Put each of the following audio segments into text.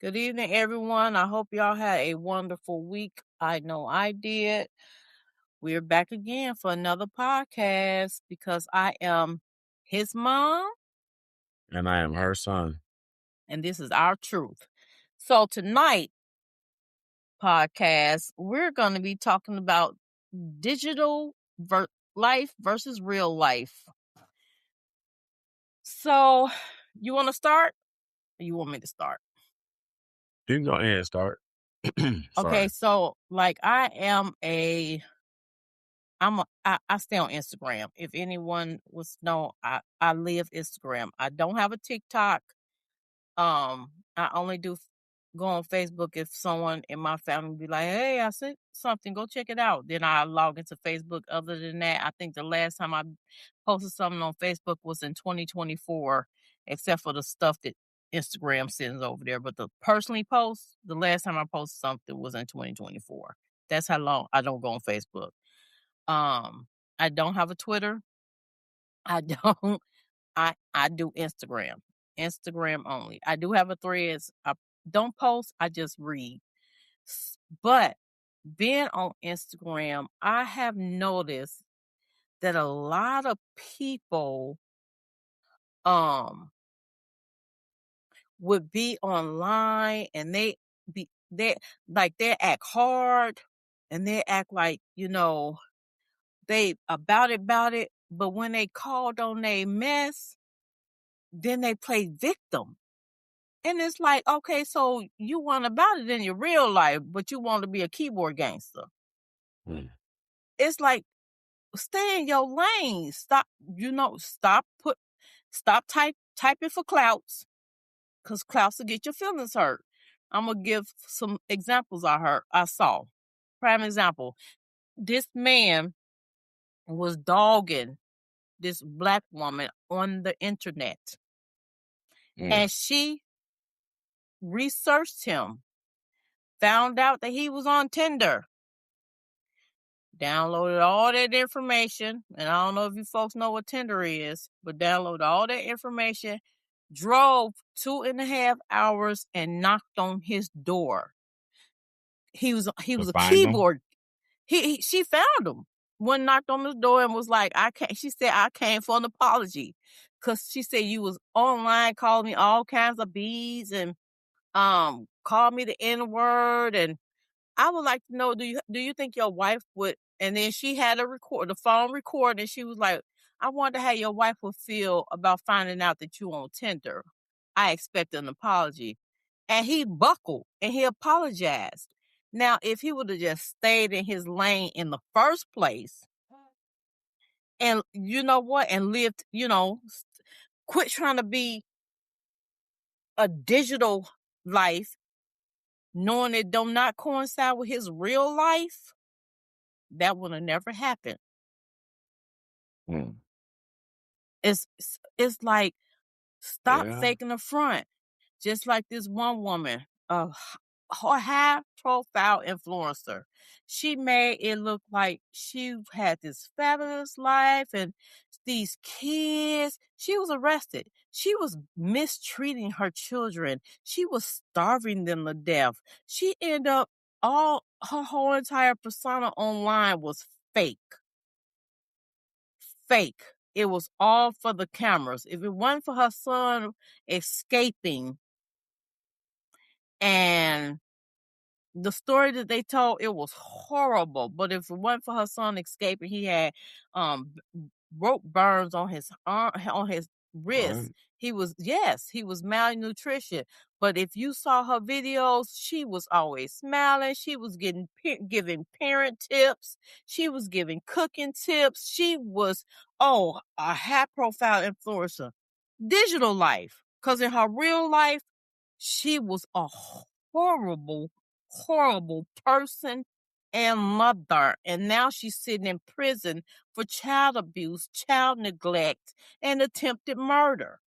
Good evening, everyone. I hope y'all had a wonderful week. I know I did. We're back again for another podcast because I am his mom And I am her son. and this is our truth. So tonight podcast, we're going to be talking about digital life versus real life. So, you want to start? Or you want me to start? You can go ahead and start. Okay, Sorry. so like I stay on Instagram. If anyone was know, I live Instagram. I don't have a TikTok. I only go on Facebook if someone in my family be like, "Hey, I sent something. Go check it out." Then I log into Facebook. Other than that, I think the last time I posted something on Facebook was in 2024, except for the stuff that Instagram sends over there. But the personally post, the last time I posted something was in 2024. That's how long I don't go on Facebook. Um, I don't have a Twitter. I don't. I do Instagram. Instagram only. I do have a Threads. I don't post. I just read. But being on Instagram, I have noticed that a lot of people um would be online and they act hard and they act like, they about it, but when they called on a mess, then they play victim. And it's like, okay, so you want about it in your real life, but you want to be a keyboard gangster. Mm. It's like, stay in your lane. Stop typing for clouts, because clouts will get your feelings hurt. I'm gonna give some examples I saw. Prime example. This man was dogging this black woman on the internet. Mm. And she researched him, found out that he was on Tinder, downloaded all that information. And I don't know if you folks know what Tinder is, but downloaded all that information, drove 2.5 hours and knocked on his door. He To was a find them? keyboard. She found him. One knocked on the door and was like, I can't. She said, I came for an apology. Cause she said you was online, calling me all kinds of bees and called me the N-word. And I would like to know, do you think your wife would? And then she had the phone record, and she was like, I wonder how your wife would feel about finding out that you on Tinder. I expect an apology. And he buckled and he apologized. Now, if he would have just stayed in his lane in the first place, and you know what, and lived, quit trying to be a digital life, knowing it do not coincide with his real life, that would have never happened. Mm. It's like, stop Yeah. faking the front. Just like this one woman, high profile influencer. She made it look like she had this fabulous life and these kids. She was arrested. She was mistreating her children. She was starving them to death. She ended up, all her whole entire persona online was fake. Fake. It was all for the cameras. If it wasn't for her son escaping, and the story that they told, it was horrible. But if it wasn't for her son escaping, he had um rope burns on his arm, on his wrist. What? He was malnutrition. But if you saw her videos, she was always smiling. She was giving parent tips. She was giving cooking tips. She was, a high profile influencer. Digital life, because in her real life, she was a horrible, horrible person and mother. And now she's sitting in prison for child abuse, child neglect, and attempted murder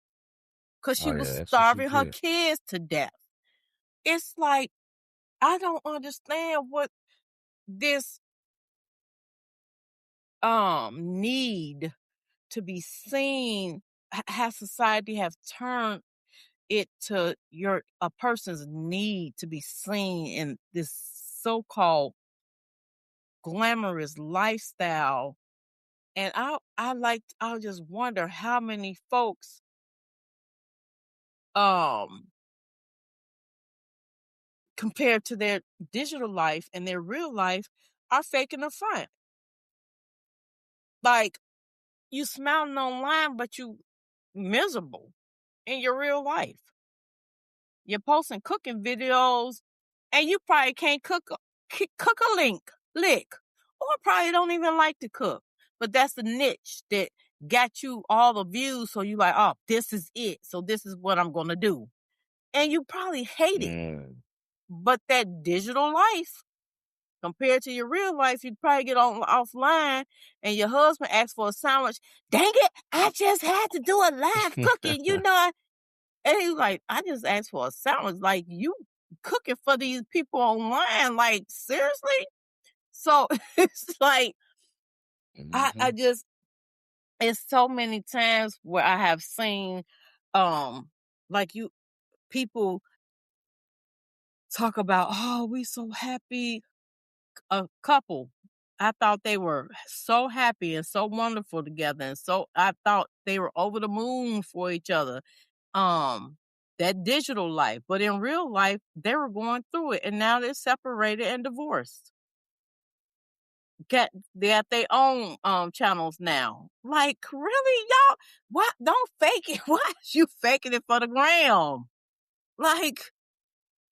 because Oh, she was yeah, that's what she starving her did. kids to death. It's like, I don't understand what this need to be seen, how society has turned it to a person's need to be seen in this so-called glamorous lifestyle. And I just wonder how many folks um compared to their digital life and their real life are faking the front. Like, you smiling online, but you miserable in your real life. You're posting cooking videos, and you probably can't cook a lick, or probably don't even like to cook. But that's the niche that got you all the views. So you like, oh, this is it. So this is what I'm gonna do, and you probably hate it. Mm. But that digital life compared to your real life, you'd probably get on offline and your husband asks for a sandwich. Dang it, I just had to do a live cooking, And he's like, I just asked for a sandwich. Like, you cooking for these people online. Like, seriously? So it's like, I Mhm. just, it's so many times where I have seen, um, like people talk about, oh, we so happy, a couple. I thought they were so happy and so wonderful together, and so I thought they were over the moon for each other. Um, that digital life, but in real life, they were going through it, and now they're separated and divorced. Get they at their own channels now. Like, really, y'all? What? Don't fake it. Why is you faking it for the gram? Like,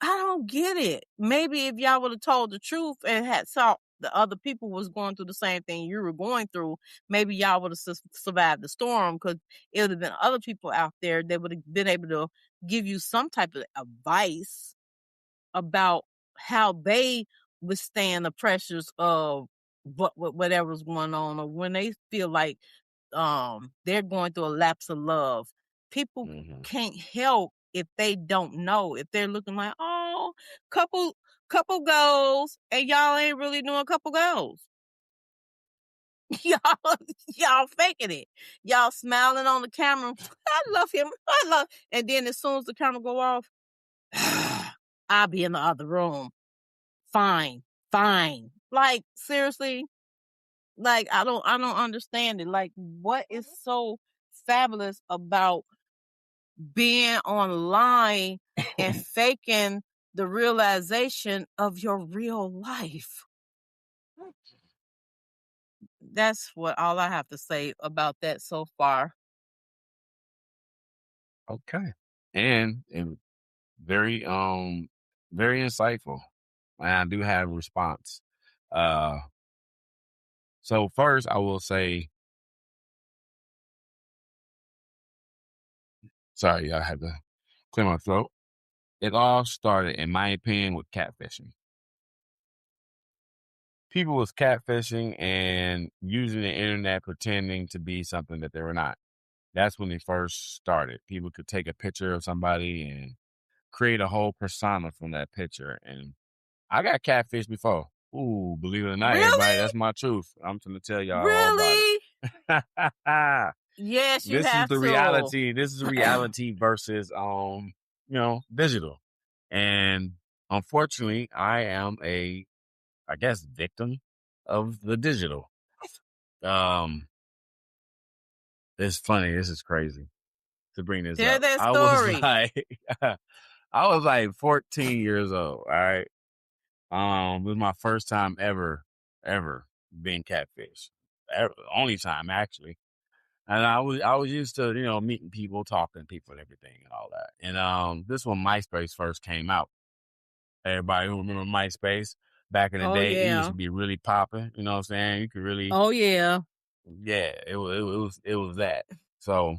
I don't get it. Maybe if y'all would have told the truth and had saw the other people was going through the same thing you were going through, maybe y'all would have survived the storm, because it would have been other people out there that would have been able to give you some type of advice about how they withstand the pressures of whatever's going on, or when they feel like they're going through a lapse of love. People Mhm. can't help if they don't know. If they're looking like, oh, couple couple goals, and y'all ain't really doing couple goals. y'all y'all faking it. Y'all smiling on the camera. I love him. I love, and then as soon as the camera go off, I'll be in the other room. Fine, fine. Like, seriously, like, I don't understand it. Like, what is so fabulous about being online and faking the realization of your real life? That's what all I have to say about that so far. Okay. And very very insightful. And I do have a response. Uh so first I will say, sorry, I had to clear my throat. It all started, in my opinion, with catfishing. People was catfishing and using the internet pretending to be something that they were not. That's when it first started. People could take a picture of somebody and create a whole persona from that picture. And I got catfished before. Ooh, believe it or not, everybody, Really? that's my truth. I'm gonna tell y'all all about Really? it. Yes, you This is have the to. reality. This is reality versus digital. And unfortunately, I am I guess, victim of the digital. Um, it's funny. This is crazy to bring this Tell up. that I was story. like, I was like 14 years old. All right. It was my first time ever being catfished. Only time actually. And I was used to, meeting people, talking to people and everything and all that. And this when MySpace first came out. Everybody who remember MySpace back in the Oh day, it used yeah. to be really popping. You know what I'm saying? You could really, Oh yeah. yeah, it was that. So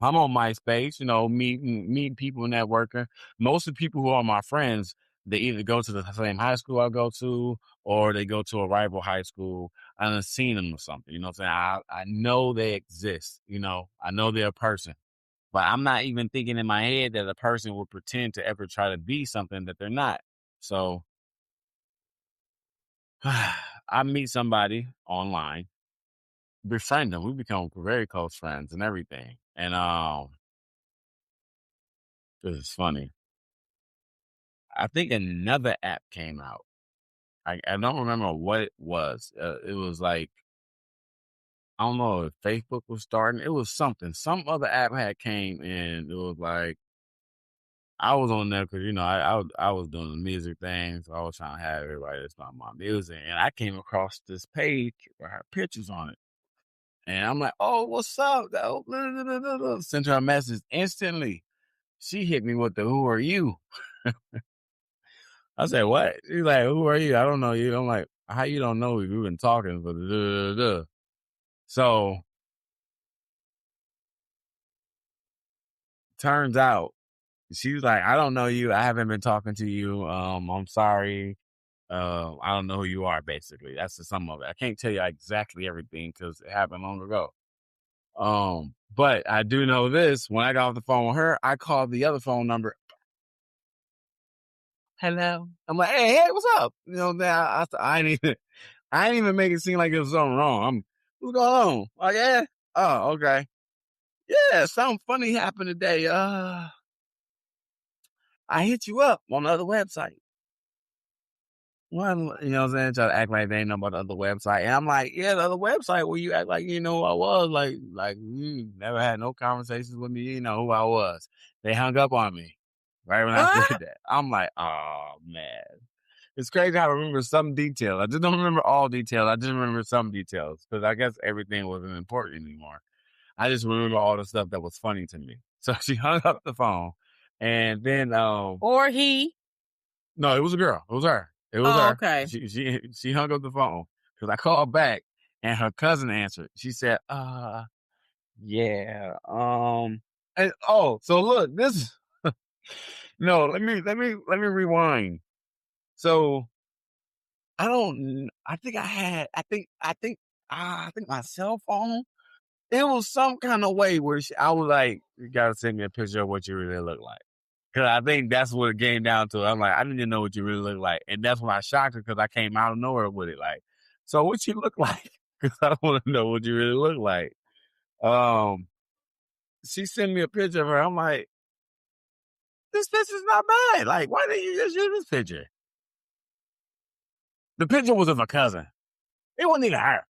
I'm on MySpace, meeting people, networking. Most of the people who are my friends, they either go to the same high school I go to, or they go to a rival high school. I done seen them or something. You know what I'm saying? I know they exist. I know they're a person, but I'm not even thinking in my head that a person would pretend to ever try to be something that they're not. So I meet somebody online, befriend them. We become very close friends and everything. And This is funny. I think another app came out. I don't remember what it was. It was like, I don't know if Facebook was starting. It was something. Some other app had came and it was like, I was on there because, I was doing the music thing. So I was trying to have everybody that's not my music. And I came across this page where her pictures on it. And I'm like, oh, what's up? Though? Sent her a message instantly. She hit me with the "Who are you?" I said, "What?" She's like, "Who are you? I don't know you." I'm like, "How you don't know me? We've been talking for the." So turns out she was like, "I don't know you. I haven't been talking to you. I'm sorry. I don't know who you are." Basically, that's the sum of it. I can't tell you exactly everything because it happened long ago. But I do know this. When I got off the phone with her, I called the other phone number. Hello. I'm like, hey, what's up? I I didn't even make it seem like it was something wrong. What's going on? Oh yeah. Oh, okay. Yeah, something funny happened today. I hit you up on the other website. One, you know what I'm saying? Try to act like they ain't know about the other website. And I'm like, yeah, the other website where you act like you know who I was. Like you never had no conversations with me. You know who I was. They hung up on me right when I Ah! said that. I'm like, oh man. It's crazy how I remember some details. I just don't remember all details. I just remember some details because I guess everything wasn't important anymore. I just remember all the stuff that was funny to me. So she hung up the phone, and then Or he. no, it was a girl. It was her. It was Oh, her. okay. She hung up the phone because I called back and her cousin answered. She said, yeah, and so look, this no, let me rewind. So I think I think my cell phone, it was some kind of way where I was like, you gotta send me a picture of what you really look like. Cause I think that's what it came down to. I'm like, I didn't know what you really look like. And that's when I shocked her because I came out of nowhere with it. Like, so what you look like? Cause I don't want to know what you really look like. Um, she sent me a picture of her. I'm like, this picture's not bad. Like, why didn't you just use this picture? The picture was of a cousin. It wasn't even her.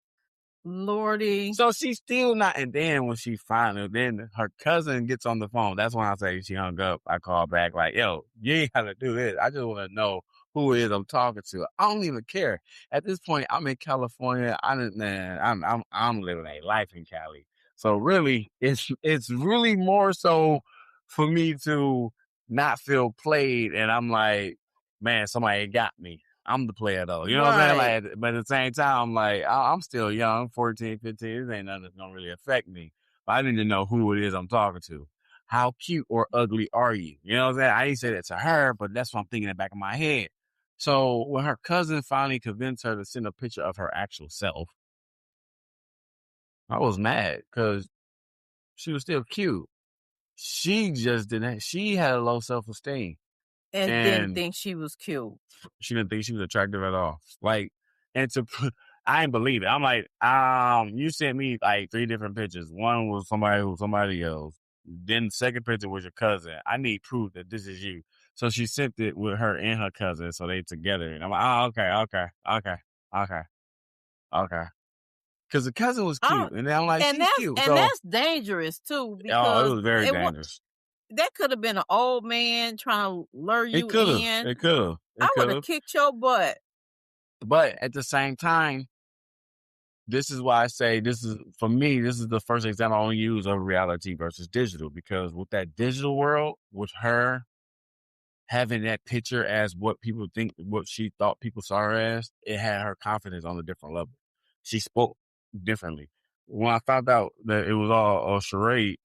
Lordy. So she's still not, and then when she finally, then her cousin gets on the phone. That's when I say she hung up. I call back like, yo, you ain't gotta do this. I just want to know who it is I'm talking to. I don't even care. At this point, I'm in California. I'm living a life in Cali. So really, it's really more so for me to not feel played. And I'm like, man, somebody got me. I'm the player though. You know what I'm Right. saying? Like, but at the same time, I'm like, I'm still young, 14, 15. This ain't nothing that's gonna really affect me. But I need to know who it is I'm talking to. How cute or ugly are you? You know what I'm saying? I didn't say that to her, but that's what I'm thinking in the back of my head. So when her cousin finally convinced her to send a picture of her actual self, I was mad because she was still cute. She just didn't. She had a low self-esteem, And didn't and think she was cute. she didn't think she was attractive at all. Like, and I didn't believe it. I'm like, you sent me like 3 different pictures. One was somebody else. Then the second picture was your cousin. I need proof that this is you. So she sent it with her and her cousin, so they together. And I'm like, oh, okay. Because the cousin was Oh, cute, and then I'm like, and she's that's cute. and So, that's dangerous too oh, it because was very it was dangerous. that could have been an old man trying to lure It you could have, in. it could have, I it would could have have. kicked your butt. But at the same time, this is why I say this is, for me, this is the first example I want to use of reality versus digital, because with that digital world, with her having that picture as what people think, what she thought people saw her as, it had her confidence on a different level. She spoke differently. When I found out that it was all a charade,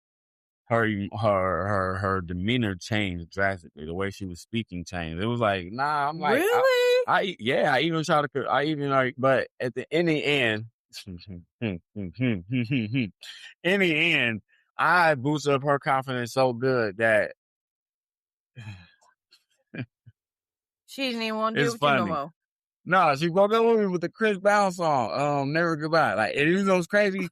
her demeanor changed drastically. The way she was speaking changed. It was like, nah, I'm like, Really? yeah, I even try to, I even like, but in the end, in the end, I boosted up her confidence so good that She didn't even want to deal it's with you no funny. more. No, she broke up with me with the Chris Brown song, Never Goodbye. Like, and it was crazy.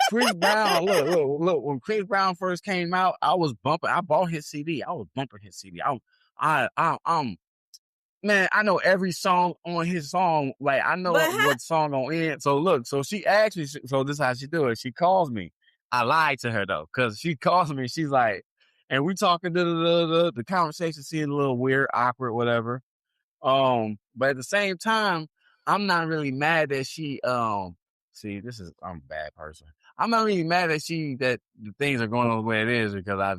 Chris Brown, look. When Chris Brown first came out, I was bumping. I bought his CD. I was bumping his CD. I'm man. I know every song on his song. Like I know But what song on it. So look, so she actually, so this is how she do it. She calls me. I lied to her though, because she calls me. She's like, and we talking. The conversation seemed a little weird, awkward, whatever. But at the same time, I'm not really mad that she see, I'm a bad person. I'm not really mad that the things are going on the way it is, because I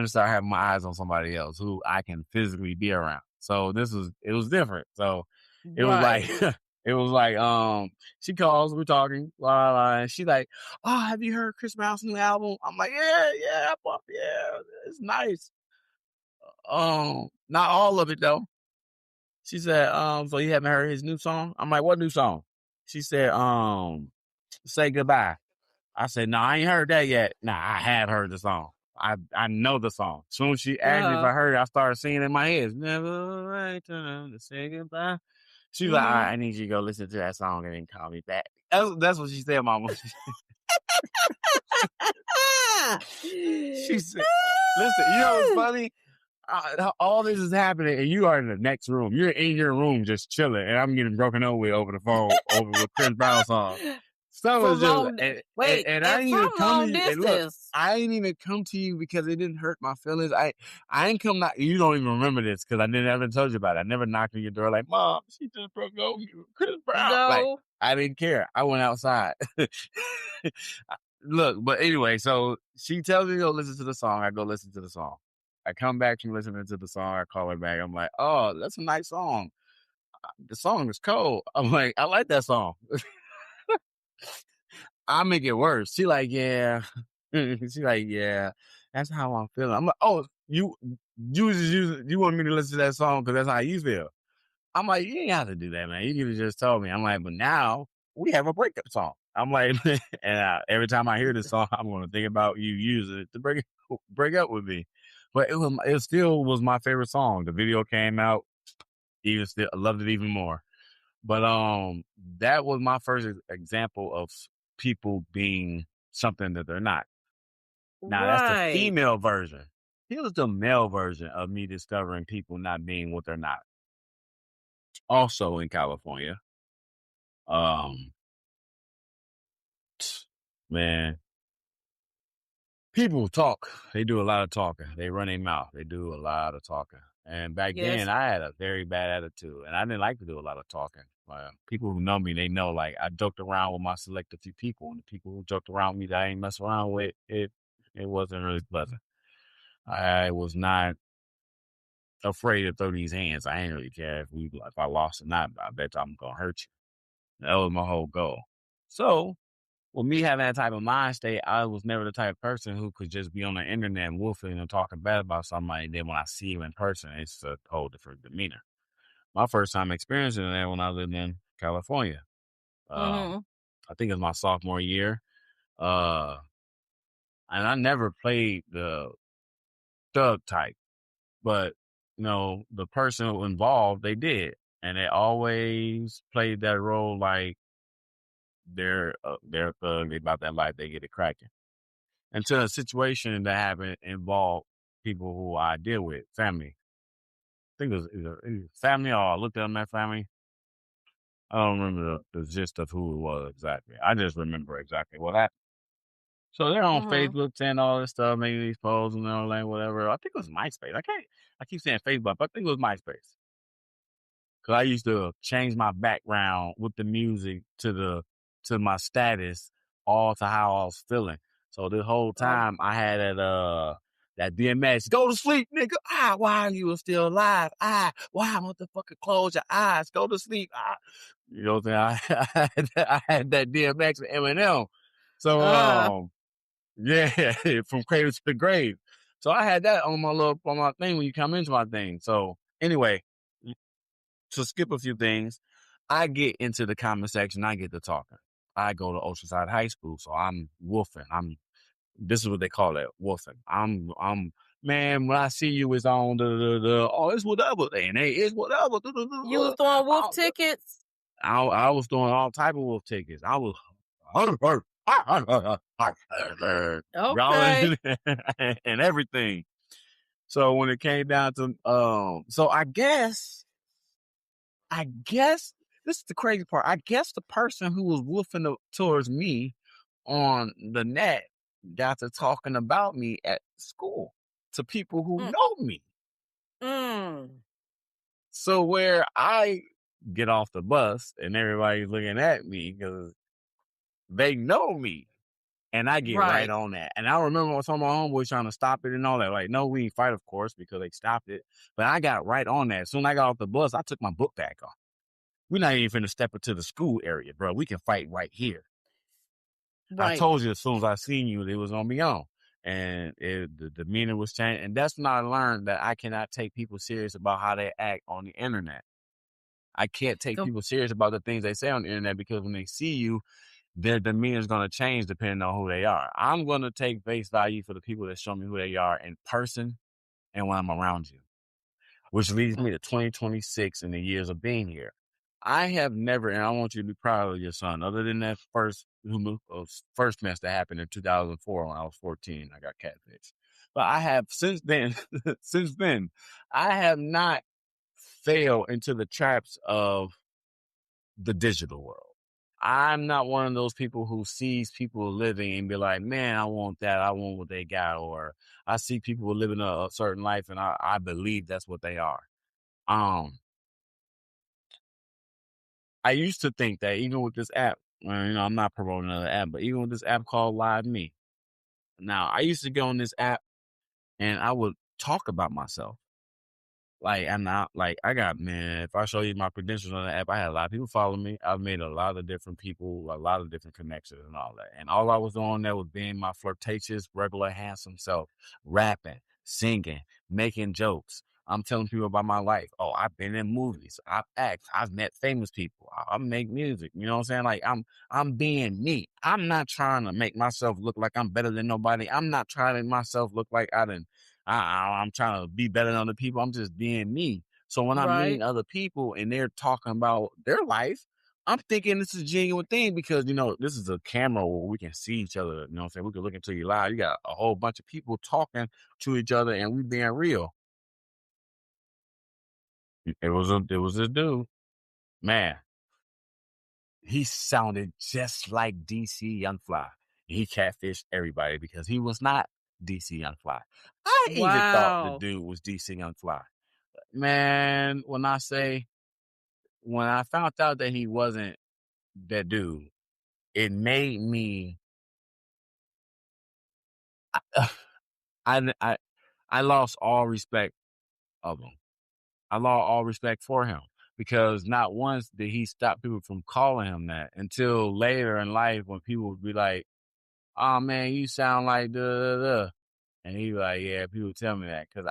just start having my eyes on somebody else who I can physically be around. So it was different. So it was like right. it was like she calls, we're talking, blah, blah, blah, and she like, oh, have you heard Chris Brown's new album? I'm like, yeah, yeah, it's nice. Not all of it though. She said, so you haven't heard his new song? I'm like, what new song? She said, Say Goodbye. I said, no, I ain't heard that yet. Nah, I have heard the song. I know the song. Soon as she asked me if Uh-huh. I heard it, I started singing in my head. It's never right time to say goodbye. She's like, all right, Mm-hmm. I need you to go listen to that song and then call me back. That's what she said, mama. She said, listen, you know what's funny? All this is happening, and you are in the next room. You're in your room just chilling, and I'm getting broken up with over the phone over with Chris Brown song. So it's From just, long, wait, and I and didn't from even come to long you. And look, distance. I didn't even come to you because it didn't hurt my feelings. I didn't come. You don't even remember this because I didn't ever told you about it. I never knocked on your door like, Mom, she just broke up with Chris Brown. Like No. I didn't care. I went outside. Look, but anyway, so she tells me to go listen to the song. I go listen to the song. I come back from listening to the song. I call her back. I'm like, oh, that's a nice song. The song is cold. I'm like, I like that song. I make it worse. She like, yeah. She like, yeah. That's how I'm feeling. I'm like, oh, you want me to listen to that song because that's how you feel. I'm like, you ain't have to do that, man. You could have just told me. I'm like, but now we have a breakup song. I'm like, and every time I hear this song, I'm going to think about you using it to break up with me. But it still was my favorite song. The video came out, even still, I loved it even more. But that was my first example of people being something that they're not. Now that's the Right. female version. Here's the male version of me discovering people not being what they're not. Also in California, um, man, people talk. They do a lot of talking. They run their mouth. They do a lot of talking. And back then, Yes. I had a very bad attitude, and I didn't like to do a lot of talking. People who know me, they know. Like I joked around with my selected few people, and the people who joked around with me that I ain't mess around with, it wasn't really pleasant. I was not afraid to throw these hands. I ain't really care if I lost or not. I bet I'm gonna hurt you. That was my whole goal. So with me having that type of mind state, I was never the type of person who could just be on the internet woofing and talking bad about somebody. Then when I see you in person, it's a whole different demeanor. My first time experiencing that when I lived in California. Mm-hmm. I think it was my sophomore year. Uh, and I never played the thug type, but the person involved, they did. And they always played that role like they're a thug, they about that life, they get it cracking. Until a situation that happened involved people who I deal with, family. I think it was either family or I looked at them at family. I don't remember the gist of who it was exactly. I just remember exactly what happened. So they're on Mm-hmm. Facebook saying all this stuff, making these posts and all that, whatever. I think it was MySpace. I keep saying Facebook, but I think it was MySpace. Cause I used to change my background with the music to my status, all to how I was feeling. So the whole Oh. time I had that DMX, go to sleep, nigga. Why are you still alive? Why motherfucker close your eyes? Go to sleep. You know what I'm saying? I had that DMX and Eminem. So Uh. yeah, from cradle to the grave. So I had that on my thing when you come into my thing. So anyway, to skip a few things, I get into the comment section. I get to talking. I go to Oceanside High School, so I'm woofing. This is what they call it, woofing. Man, when I see you, it's on oh, it's whatever. And hey, it's whatever. You was doing wolf tickets? I was doing all type of wolf tickets. I was. Okay. growling and everything. So when it came down to, so I guess this is the crazy part. I guess the person who was woofing towards me on the net got to talking about me at school to people who Mm, know me. mm. So where I get off the bus and everybody's looking at me because they know me. And I get right Right. on that. And I remember some of my homeboys trying to stop it and all that. Like, no, we didn't fight, of course, because they stopped it. But I got right on that. As soon as I got off the bus, I took my book bag off. We're not even finna step into the school area, bro. We can fight right here. I Right. told you as soon as I seen you, it was gonna be on. And the demeanor was changed. And that's when I learned that I cannot take people serious about how they act on the internet. I can't take Com- people serious about the things they say on the internet because when they see you, their demeanor is going to change depending on who they are. I'm going to take face value for the people that show me who they are in person and when I'm around you, which leads me to 2026 and the years of being here. I have never, and I want you to be proud of your son, other than that first mess that happened in 2004 when I was 14, I got catfished. But I have since then, since then, I have not failed into the traps of the digital world. I'm not one of those people who sees people living and be like, man, I want that. I want what they got. Or I see people living a certain life and I believe that's what they are. Um, I used to think that even with this app, I'm not promoting another app, but even with this app called Live Me. Now, I used to go on this app and I would talk about myself. Like, I'm not like, I got, man, if I show you my credentials on the app, I had a lot of people follow me. I've made a lot of different people, a lot of different connections and all that. And all I was doing there was being my flirtatious, regular, handsome self, rapping, singing, making jokes. I'm telling people about my life. Oh, I've been in movies. I've acted. I've met famous people. I make music. You know what I'm saying? Like I'm being me. I'm not trying to make myself look like I'm better than nobody. I'm not trying to make myself look like I'm trying to be better than other people. I'm just being me. So when I'm meeting right. other people and they're talking about their life, I'm thinking this is a genuine thing because, this is a camera where we can see each other. You know what I'm saying? We can look into your live. You got a whole bunch of people talking to each other and we being real. It was this dude, man. He sounded just like DC Young Fly. He catfished everybody because he was not DC Young Fly. I even thought the Wow. dude was DC Young Fly. Man, when I found out that he wasn't that dude, it made me I I I lost all respect of him. I lost all respect for him because not once did he stop people from calling him that until later in life when people would be like, "Oh man, you sound like da da da." And he was like, yeah, people tell me that. Cause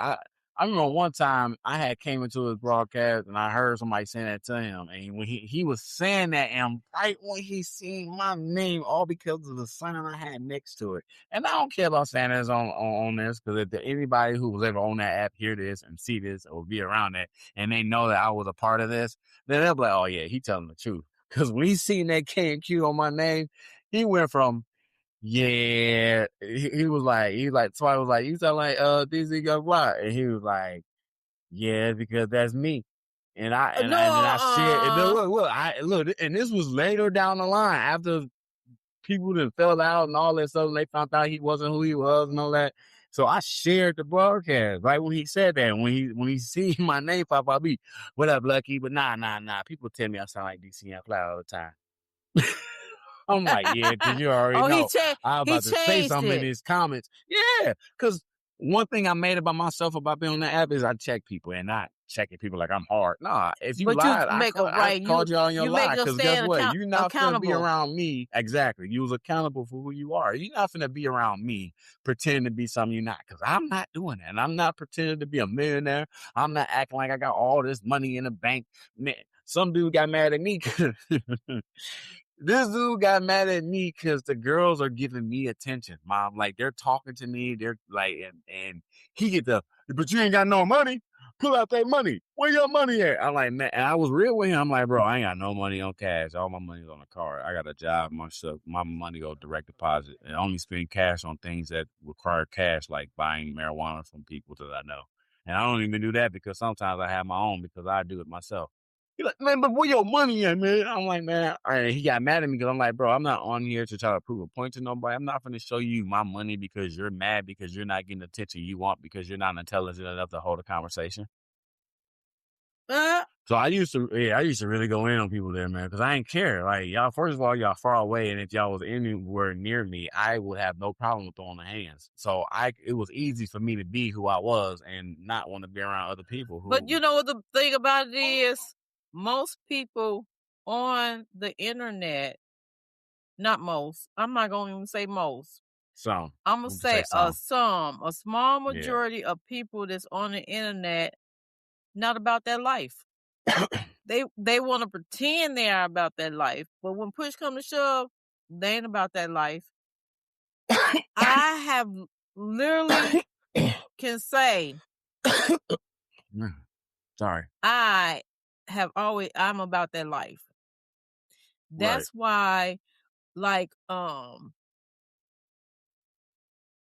I remember one time I had came into his broadcast and I heard somebody saying that to him. And when he was saying that, and right when he seen my name, all because of the sign I had next to it. And I don't care about saying this on this, because if anybody who was ever on that app hear this and see this or be around it, and they know that I was a part of this, then they'll be like, oh yeah, he telling the truth. Cause when he seen that K and Q on my name, he went from yeah, he was like, somebody was like, you sound like DZ Young Fly, and he was like, yeah, because that's me. And I No. and then I shared, and then look, and this was later down the line after people that fell out and all that stuff, and they found out he wasn't who he was and all that. So I shared the broadcast right when he said that. When he see my name pop up, be what up, Lucky? But nah. People tell me I sound like DC Young Fly all the time. I'm like, yeah, because you already Oh, know I'm he about to say changed something in it. his comments. Yeah, because one thing I made about myself about being on the app is I check people and not checking people like I'm hard. Nah, if you But you lied, make a I right. called you on your You make lie. a Because guess stand what? You're not finna be accountable. around me. Exactly. You was accountable for who you are. You're not finna be around me pretending to be something you're not. Because I'm not doing that. And I'm not pretending to be a millionaire. I'm not acting like I got all this money in the bank. Man, some dude got mad at me. This dude got mad at me because the girls are giving me attention, mom. Like they're talking to me. They're like, and he get but you ain't got no money. pull out that money. Where your money at? I'm like, man, and I was real with him. I'm like, bro, I ain't got no money on cash. All my money's on the card. I got a job, my stuff, my money go direct deposit, and I only spend cash on things that require cash, like buying marijuana from people that I know. And I don't even do that because sometimes I have my own because I do it myself. He's like, man, but where your money at, man? I'm like, man, and he got mad at me because I'm like, bro, I'm not on here to try to prove a point to nobody. I'm not going to show you my money because you're mad because you're not getting the attention you want because you're not intelligent enough to hold a conversation. Uh, So I used to really go in on people there, man, because I ain't care. Like y'all, first of all, y'all far away, and if y'all was anywhere near me, I would have no problem with throwing the hands. So it was easy for me to be who I was and not want to be around other people but who. you know what the thing about it is? Most people on the internet, not most, I'm not going to even say most. Some. I'm going We to can say say some. a small Yeah. majority of people that's on the internet, not about that life. They want to pretend they are about that life, but when push comes to shove, they ain't about that life. I have literally can say Sorry. I'm about that life. Right. That's why, like,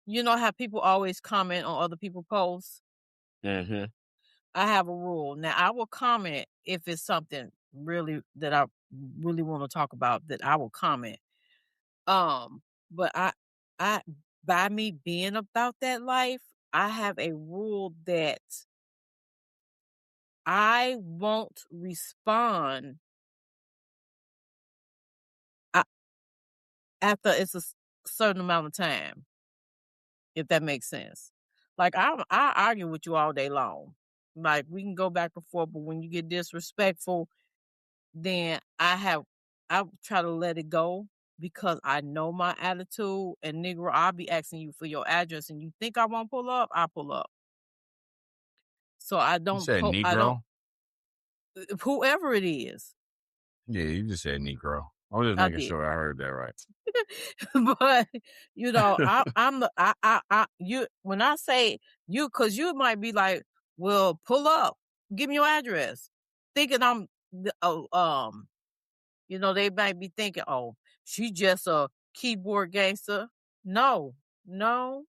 you know how people always comment on other people's posts? Mm-hmm. I have a rule. Now I will comment if it's something really that I really want to talk about, that I will comment. But I by me being about that life, I have a rule that I won't respond a after it's a certain amount of time, if that makes sense. Like, I argue with you all day long. Like, we can go back and forth, but when you get disrespectful, then I try to let it go because I know my attitude, and Negro, I'll be asking you for your address, and you think I won't pull up, I pull up. So You said I don't Negro? whoever it is, Yeah, you just said Negro. I was just I making did. sure I heard that right. But you know, I'm the you when I say you, because you might be like, well, pull up, give me your address, thinking you know, they might be thinking, oh, she just a keyboard gangster. No, no,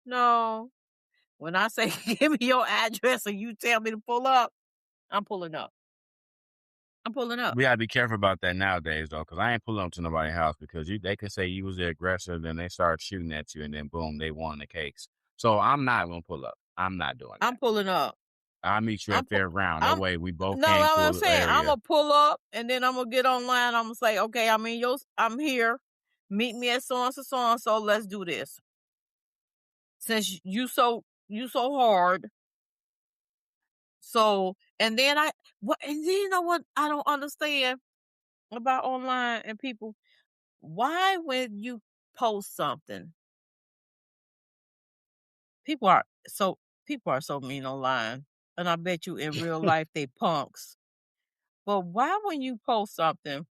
no. When I say give me your address and you tell me to pull up, I'm pulling up. I'm pulling up. We gotta be careful about that nowadays, though, because I ain't pulling up to nobody's house because they could say you was the aggressor, then they start shooting at you, and then boom, they won the case. So I'm not gonna pull up. I'm not doing I'm that. pulling up. I'll meet you I'm at pu- fair ground. That I'm way we both no, came what I'm to an saying, I'm area. gonna pull up and then I'm gonna get online. I'm gonna say, okay, I'm here. Meet me at so and so. Let's do this. Since you so hard, so and then and then you know what I don't understand about online and people. Why when you post something, people are people are so mean online, and I bet you in real life they punks. But why when you post something,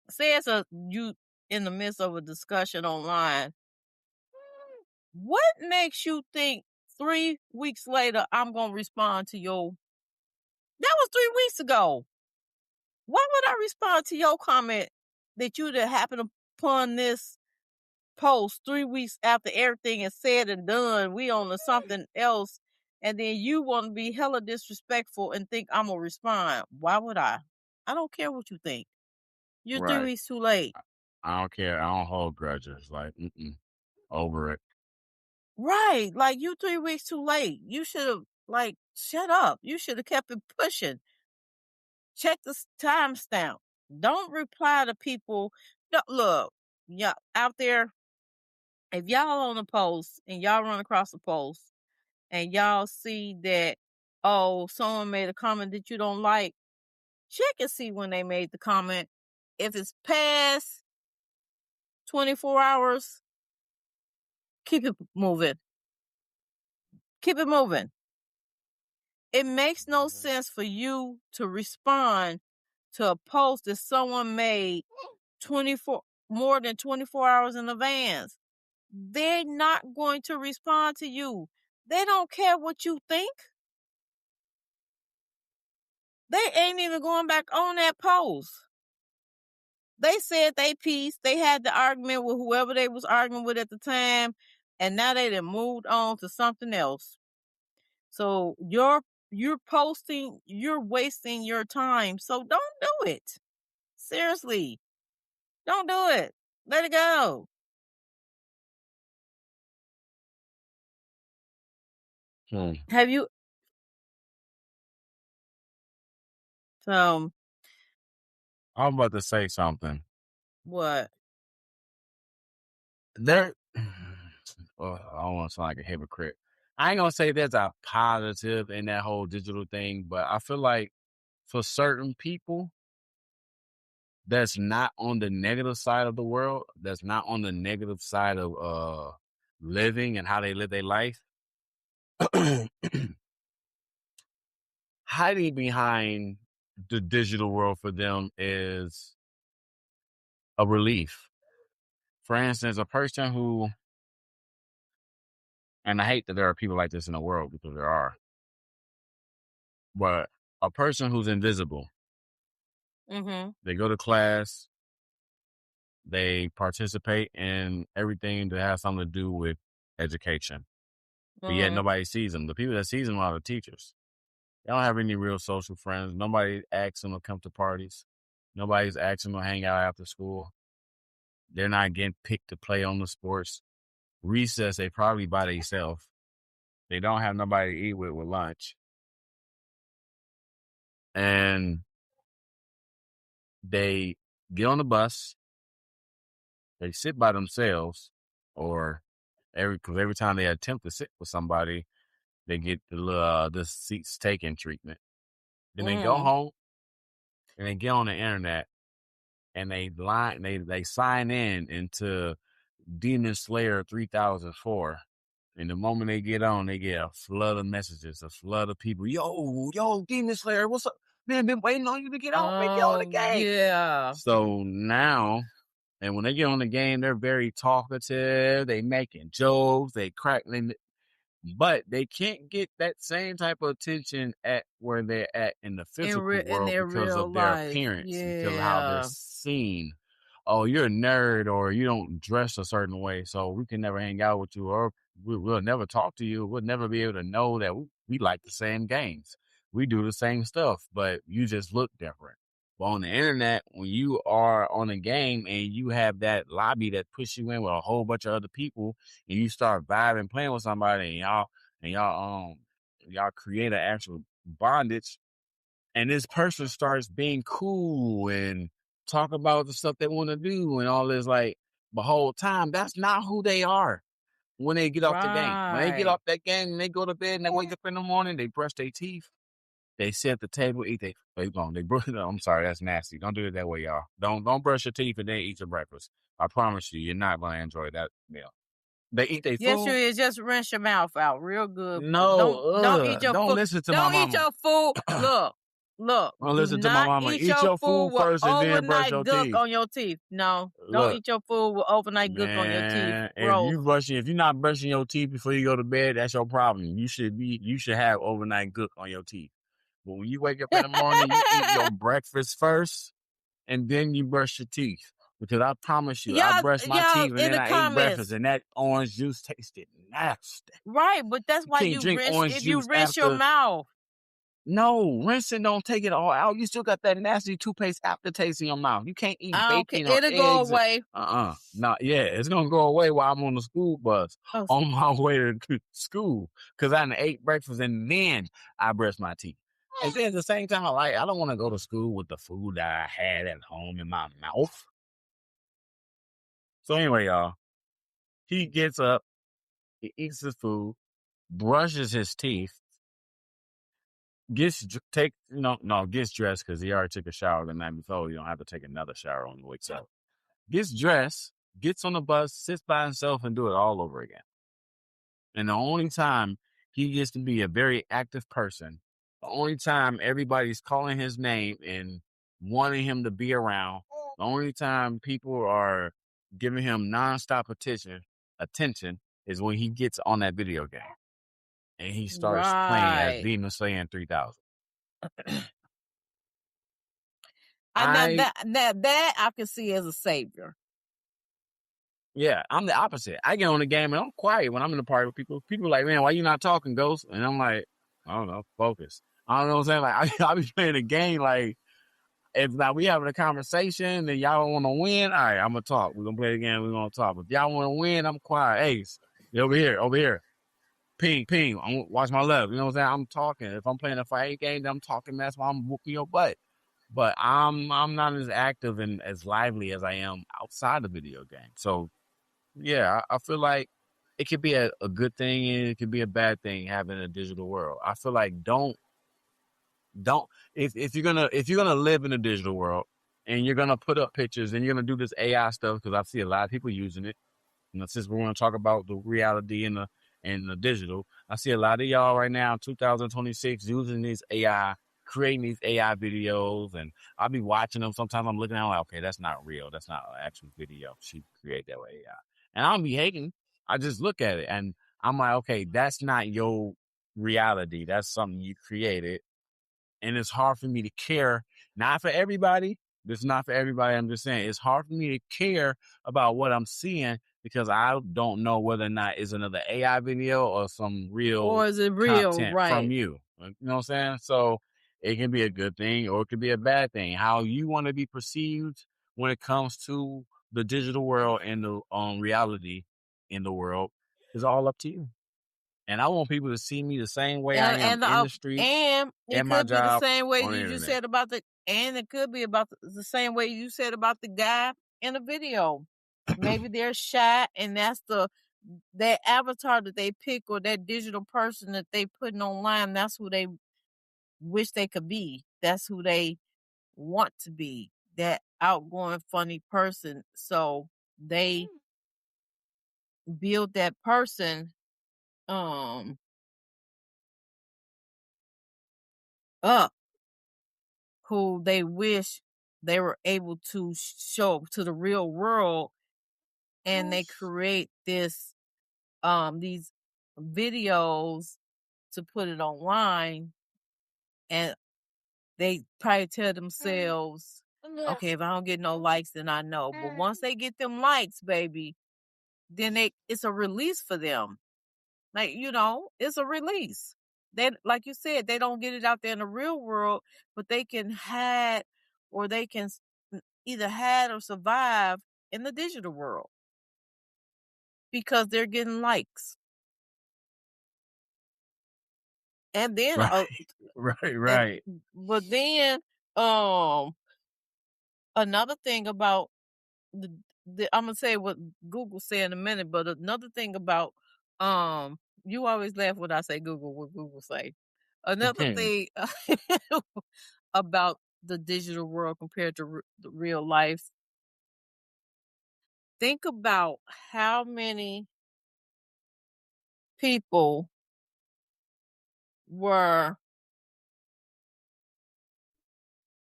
say it's you in the midst of a discussion online, what makes you think 3 weeks later I'm gonna respond to your that was 3 weeks ago. Why would I respond to your comment that you that happened upon this post 3 weeks after everything is said and done? We on to something else, and then you want to be hella disrespectful and think I'm gonna respond. Why would I? I don't care what you think. You're three Right. weeks too late. I don't care. I don't hold grudges. Like, over it. Right. Like, you 3 weeks too late. You should have, like, shut up. You should have kept it pushing. Check the timestamp. Don't reply to people. No, look, yeah, out there, if y'all on a post and y'all run across a post and y'all see that, oh, someone made a comment that you don't like, check and see when they made the comment. If it's past 24 hours, keep it moving. Keep it moving. It makes no Mhm. sense for you to respond to a post that someone made 24 more than 24 hours in advance. They're not going to respond to you. They don't care what you think. They ain't even going back on that post. They said they piece. They had the argument with whoever they was arguing with at the time, and now they done moved on to something else. So you're posting, you're wasting your time. So don't do it. Seriously, don't do it. Let it go. Have you? So I'm about to say something. what? There, oh, I don't want to sound like a hypocrite. I ain't gonna say there's a positive in that whole digital thing, but I feel like for certain people that's not on the negative side of the world, that's not on the negative side of living and how they live their life, hiding behind the digital world for them is a relief. For instance, a person who, and I hate that there are people like this in the world because there are, but a person who's invisible, Mm-hmm. they go to class, they participate in everything that has something to do with education, but yet Mm-hmm. nobody sees them. The people that sees them are the teachers. They don't have any real social friends. Nobody asks them to come to parties. Nobody's asking them to hang out after school. They're not getting picked to play on the sports. Recess, they probably by themselves. They don't have nobody to eat with lunch. And they get on the bus, they sit by themselves, or every time they attempt to sit with somebody, they get the seats taken treatment. Then they go Mm-hmm. home and they get on the internet and they sign in into Demon Slayer 3004. And the moment they get on, they get a flood of messages, a flood of people. Yo, Demon Slayer, what's up? Man, been waiting on you to get on. Man, get on the game. Yeah. So now, and when they get on the game, they're very talkative. They making jokes. They crackling. But they can't get that same type of attention at where they're at in the physical In world their because real of their life. appearance, because of how they're Yeah. seen. Oh, you're a nerd, or you don't dress a certain way, so we can never hang out with you, or we'll never talk to you. We'll never be able to know that we like the same games. We do the same stuff, but you just look different. But on the internet, when you are on a game and you have that lobby that push you in with a whole bunch of other people, and you start vibing, playing with somebody, and y'all create an actual bondage, and this person starts being cool and talk about the stuff they want to do and all this, like the whole time that's not who they are when they get off the game. When they get Right. off that game and they go to bed and they wake up in the morning, they brush their teeth, they sit at the table, eat they brush. I'm sorry, that's nasty. Don't do it that way, y'all. Don't brush your teeth and then eat your breakfast. I promise you're not gonna enjoy that meal. They eat their Yes, you food. is. Just rinse your mouth out real good. No, Don't eat your don't food. listen to my Don't eat mama. your food. Look. Don't Do listen to my not mama. eat Eat your your food food with first and then brush overnight your gook teeth. on your teeth. No, don't Look, eat your food with overnight gook on your teeth. man, Gross. if you're not brushing your teeth before you go to bed, that's your problem. You should have overnight gook on your teeth. But when you wake up in the morning, you eat your breakfast first and then you brush your teeth. Because I promise you, I brushed my y'all teeth and in then the I ate breakfast comments. and that orange juice tasted nasty. Right, but that's You why can't you drink rinse orange if you juice rinse your after. mouth. No, rinsing don't take it all out. You still got that nasty toothpaste aftertaste in your mouth. You can't eat I don't care. bacon or It'll go eggs. away. Not yeah. It's gonna go away while I'm on the school bus Oh, on my way to school because I done ate breakfast and then I brush my teeth. And then at the same time, I don't want to go to school with the food that I had at home in my mouth. So anyway, y'all, he gets up, he eats his food, brushes his teeth, gets dressed because he already took a shower the night before. You don't have to take another shower when he wakes up. Gets dressed, gets on the bus, sits by himself, and do it all over again. And the only time he gets to be a very active person, the only time everybody's calling his name and wanting him to be around, the only time people are giving him nonstop attention is when he gets on that video game and he starts playing as right. Demon Slayer 3000. That I can see as a savior. Yeah, I'm the opposite. I get on the game and I'm quiet when I'm in the party with people. People are like, man, why you not talking, Ghost? And I'm like, I don't know, focus. I don't know what I'm saying. Like, I be playing the game like, if now we having a conversation and y'all want to win, all right, I'm gonna talk. We're gonna play the game. We're gonna talk. If y'all want to win, I'm quiet. Hey, over here, over here. Ping, ping. I'm watch my left. You know what I'm saying? I'm talking. If I'm playing a fight game, then I'm talking. That's why I'm whooping your butt. But I'm not as active and as lively as I am outside the video game. So yeah, I feel like it could be a good thing and it could be a bad thing having a digital world. I feel like don't if you're gonna live in a digital world and you're gonna put up pictures and you're gonna do this AI stuff, because I see a lot of people using it. You know, since we're gonna talk about the reality and the digital, I see a lot of y'all right now, 2026, using this AI, creating these AI videos, and I'll be watching them. Sometimes I'm looking at them like, okay, that's not real. That's not an actual video. She created that with AI, and I don't be hating. I just look at it and I'm like, okay, that's not your reality. That's something you created, and it's hard for me to care. Not for everybody. This is not for everybody. I'm just saying it's hard for me to care about what I'm seeing because I don't know whether or not it's another AI video or some real Or is it real? content from Right. you. You know what I'm saying? So it can be a good thing or it could be a bad thing. How you want to be perceived when it comes to the digital world and the reality in the world is all up to you. And I want people to see me the same way I am in the streets, And it at my could be the job, same way on the you just internet. said about and it could be about the same way you said about the guy in the video. Maybe they're shy, and that's that avatar that they pick or that digital person that they putting online. That's who they wish they could be. That's who they want to be. That outgoing, funny person. So they build that person um up who they wish they were able to show to the real world, and they create these videos to put it online, and they probably tell themselves, okay, if I don't get no likes, then I know. But once they get them likes, baby, then it's a release for them. Like, it's a release. They, like you said, they don't get it out there in the real world, but they can hide, or they can either hide or survive in the digital world because they're getting likes. And then, Right, right, and right. but then, um, another thing about I'm gonna say what Google said in a minute, but another thing about, you always laugh when I say Google, what Google say. Another thing about the digital world compared to the real life. Think about how many people were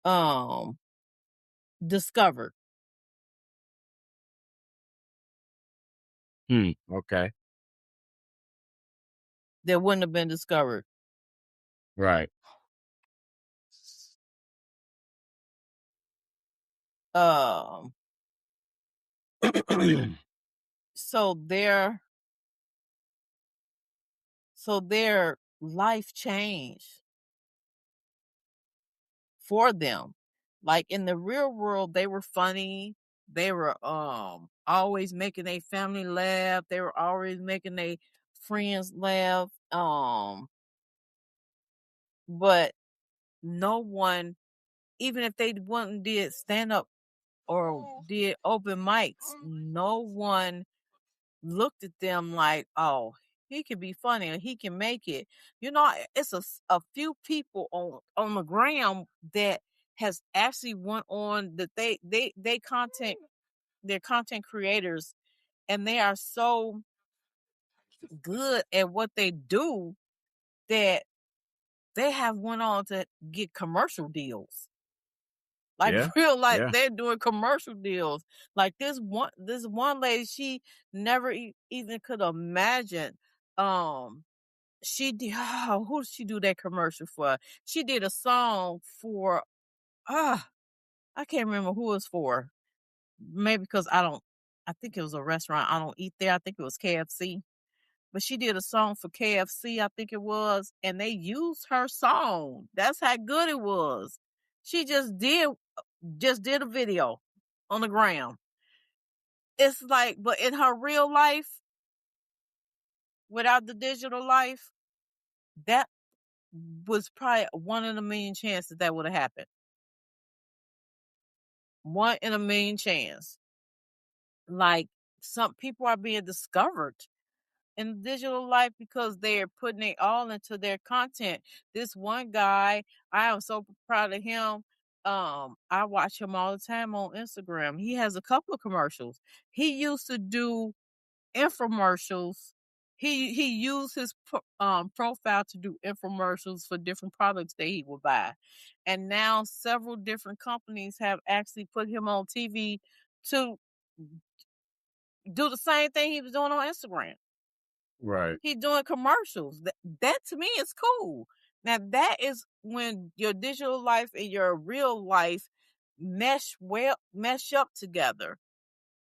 um discovered Okay, that wouldn't have been discovered. right. Um so their life changed for them. Like in the real world, they were funny. They were always making their family laugh. They were always making their friends laugh. But no one, even if they wouldn't did stand up or did open mics, no one looked at them like, oh, he can be funny or he can make it. It's a few people on the ground that has actually went on that they content they're content creators, and they are so good at what they do that they have went on to get commercial deals. Like Yeah, real, like yeah. they're doing commercial deals. Like this one lady, she never even could imagine. She did. Oh, who did she do that commercial for? She did a song for. Ah, I can't remember who it's for. Maybe because I think it was a restaurant. I don't eat there. I think it was KFC. But she did a song for KFC, I think it was, and they used her song. That's how good it was. She just did a video on the gram. It's like, but in her real life, without the digital life, that was probably 1 in a million chances that would have happened. 1 in a million chance. Like, some people are being discovered in digital life because they're putting it all into their content. This one guy, I am so proud of him. I watch him all the time on Instagram. He has a couple of commercials. He used to do infomercials. He used his profile to do infomercials for different products that he would buy, and now several different companies have actually put him on TV to do the same thing he was doing on Instagram. Right. He's doing commercials. That to me is cool. Now that is when your digital life and your real life mesh up together.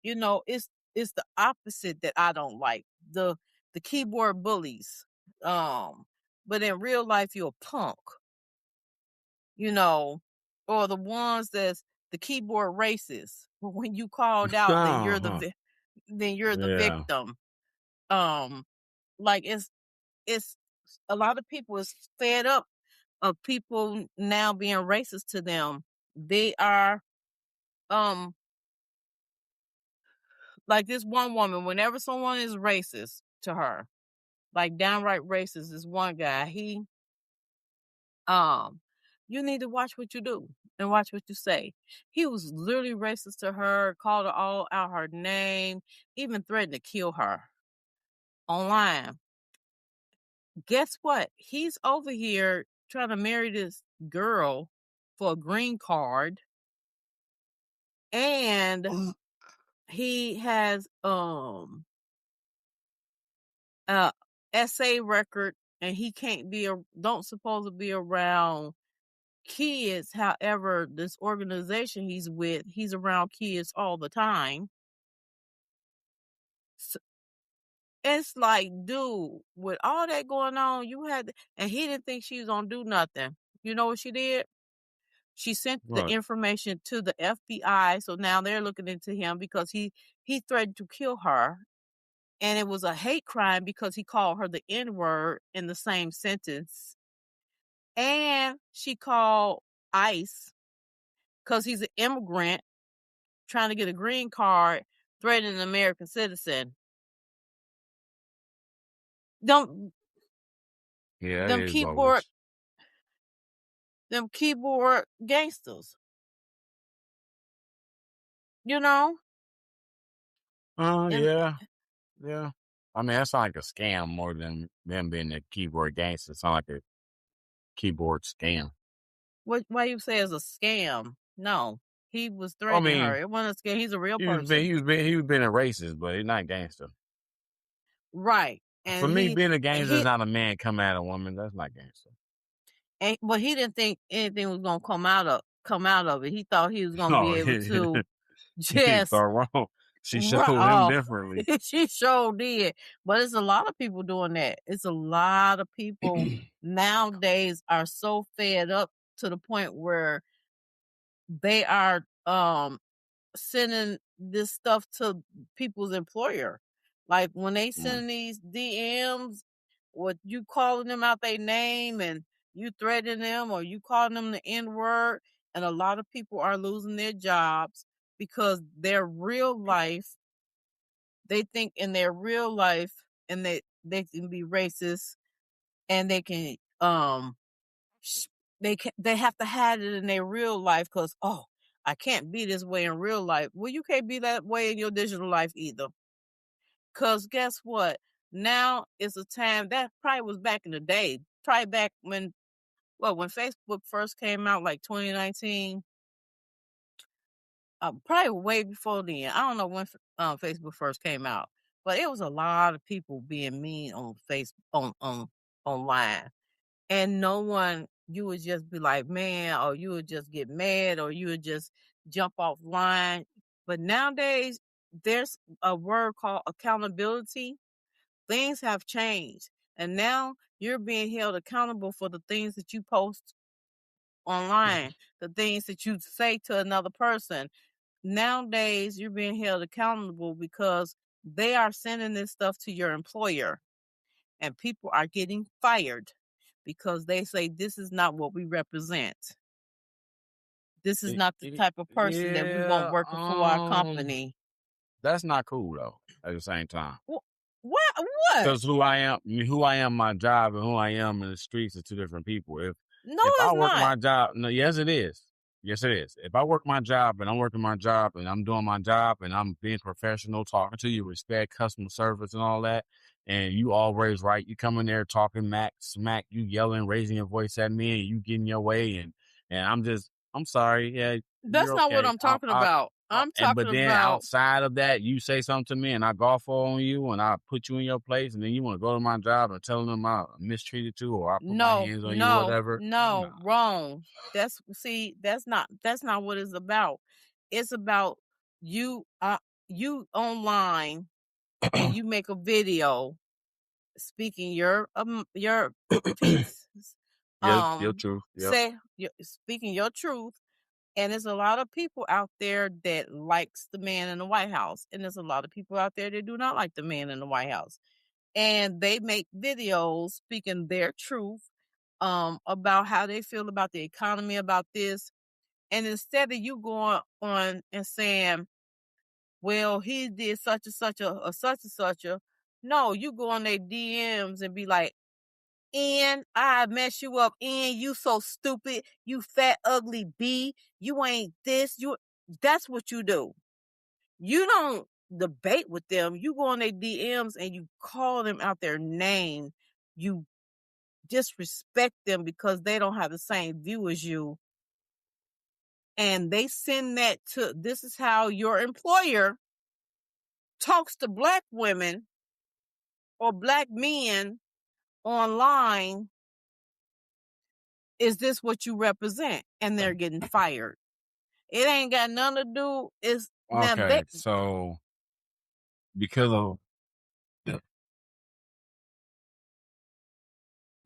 It's the opposite that I don't like. The keyboard bullies. But in real life you're a punk, you know, or the ones that's the keyboard racists. But when you called out, then Uh-huh. you're the Yeah. victim. Um, like it's a lot of people is fed up of people now being racist to them. They are like this one woman, whenever someone is racist to her, like downright racist, this one guy, he um you need to watch what you do and watch what you say. He was literally racist to her, called her all out her name, even threatened to kill her online. Guess what? He's over here trying to marry this girl for a green card, and he has a SA record, and he can't be don't supposed to be around kids. However, this organization he's with, he's around kids all the time. So it's like, dude, with all that going on, and he didn't think she was gonna do nothing. You know what she did? She sent the Right. information to the FBI, so now they're looking into him because he threatened to kill her, and it was a hate crime because he called her the N-word in the same sentence. And she called ICE because he's an immigrant trying to get a green card, threatening an American citizen. Don't Yeah, that them is keyboard bogus. them keyboard gangsters, you know? And Yeah. Yeah. I mean, that sounds like a scam more than them being a keyboard gangster. It sounds like a keyboard scam. why you say it's a scam? No, he was I threatening her. mean, It wasn't a scam. He's a real he was being person, he was being he was being a racist, but he's not gangster. right? For And me, he being a gangster is he not a man coming at a woman. That's not gangster. but he didn't think anything was gonna come out of it. He thought he was gonna be No, able to he just thought wrong. She showed right him off. differently. She sure did. But it's a lot of people doing that. It's a lot of people nowadays are so fed up to the point where they are sending this stuff to people's employer. Like when they Mm, send these DMs, what you calling them out their name and you threatening them or you calling them the N word, and a lot of people are losing their jobs because their real life, they think in their real life, and they can be racist, and they can they have to hide it in their real life because, oh, I can't be this way in real life. Well, you can't be that way in your digital life either. Because guess what? Now is a time that probably was back in the day, probably back when Facebook first came out, like 2019, probably way before then. I don't know when Facebook first came out, but it was a lot of people being mean on Facebook on online, and no one. You would just be like, man, or you would just get mad, or you would just jump offline. But nowadays, there's a word called accountability. Things have changed. And now you're being held accountable for the things that you post online, the things that you say to another person. Nowadays, you're being held accountable because they are sending this stuff to your employer, and people are getting fired because they say this is not what we represent. This is not the type of person that we want Yeah, working for our company. that's not cool though. At the same time, What? What? because who I am, my job, and who I am in the streets are two different people. No, If I it's work not. my job, no, yes, it is. Yes, it is. If I work my job and I'm working my job and I'm doing my job and I'm being professional, talking to you, respect, customer service, and all that, and you always right, you come in there talking smack, you yelling, raising your voice at me, and you getting your way, and I'm sorry, yeah, That's you're not what okay. I'm talking about. I'm talking But then about outside of that, you say something to me and I golf on you and I put you in your place and then you want to go to my job and tell them I mistreated you or I put my no, hands on you, no, whatever. Nah. no, wrong. That's not what it's about. It's about you you online and you make a video speaking your piece, Yeah, your truth. Yep. speaking your truth. And there's a lot of people out there that likes the man in the White House, and there's a lot of people out there that do not like the man in the White House, and they make videos speaking their truth about how they feel about the economy, about this. And instead of you going on and saying, well, he did such and such a such and such a, no, you go on their DMs and be like, and I mess you up, and you so stupid, you fat ugly B, you ain't this, you that's what you do. You don't debate with them. You go on their DMs and you call them out their name. You disrespect them because they don't have the same view as you. And they send that to, this is how your employer talks to black women or black men online. Is this what you represent? And they're getting fired. It ain't got nothing to do. It's now Okay, so because of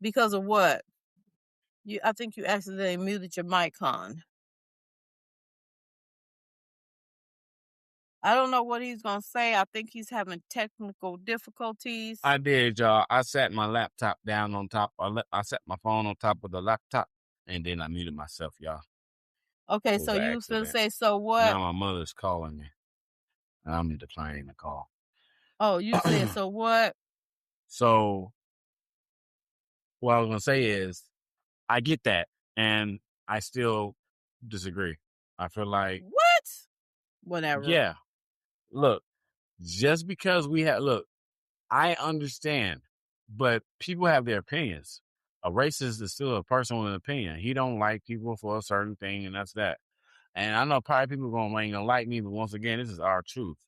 because of what? I think you accidentally muted your mic, hon. I don't know what he's gonna say. I think he's having technical difficulties. I did, y'all. I sat my laptop down on top. I set my phone on top of the laptop, and then I muted myself, y'all. Okay, It was so an you was gonna accident. say, so what? Now my mother's calling me. I'm declining the call. Oh, you said so what? So what I was gonna say is, I get that, and I still disagree. I feel like, What? Whatever. yeah, look, just because I understand, but people have their opinions. A racist is still a person with an opinion. He don't like people for a certain thing, and that's that. And I know probably people ain't gonna like me, but once again, this is our truth.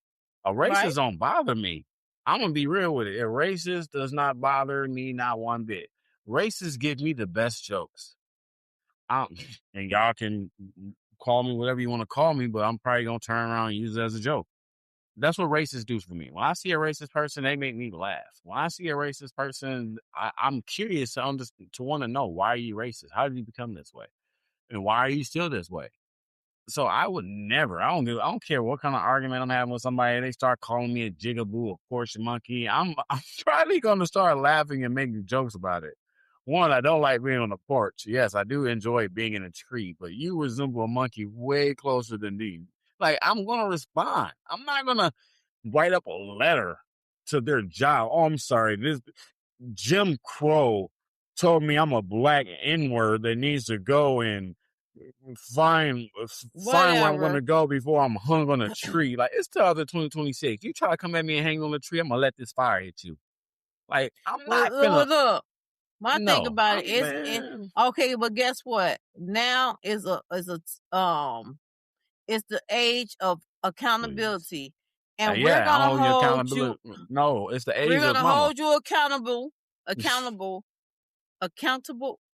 A Right? racist don't bother me. I'm gonna be real with it. A racist does not bother me not one bit. Racists give me the best jokes. And y'all can call me whatever you want to call me, but I'm probably gonna turn around and use it as a joke. That's what racists do for me. When I see a racist person, they make me laugh. When I see a racist person, I'm curious to want to know, why are you racist? How did you become this way? And why are you still this way? So I would never. I don't care what kind of argument I'm having with somebody. They start calling me a jigaboo, a porch monkey. I'm probably going to start laughing and making jokes about it. One, I don't like being on the porch. Yes, I do enjoy being in a tree, but you resemble a monkey way closer than me. Like, I'm going to respond. I'm not going to write up a letter to their job. Oh, I'm sorry. This Jim Crow told me I'm a black N-word that needs to go and find where I'm going Whatever. to go before I'm hung on a tree. Like, it's 2026. You try to come at me and hang on the tree, I'm going to let this fire hit you. Like, I'm Well, not finna. look. My thing No, about it I'm is, man. okay, but guess what? Now it's the age of Please. accountability, and we're Yeah, I'm gonna holding you hold you. accountability. No, it's the We're age of gonna mama. hold you accountable, accountable.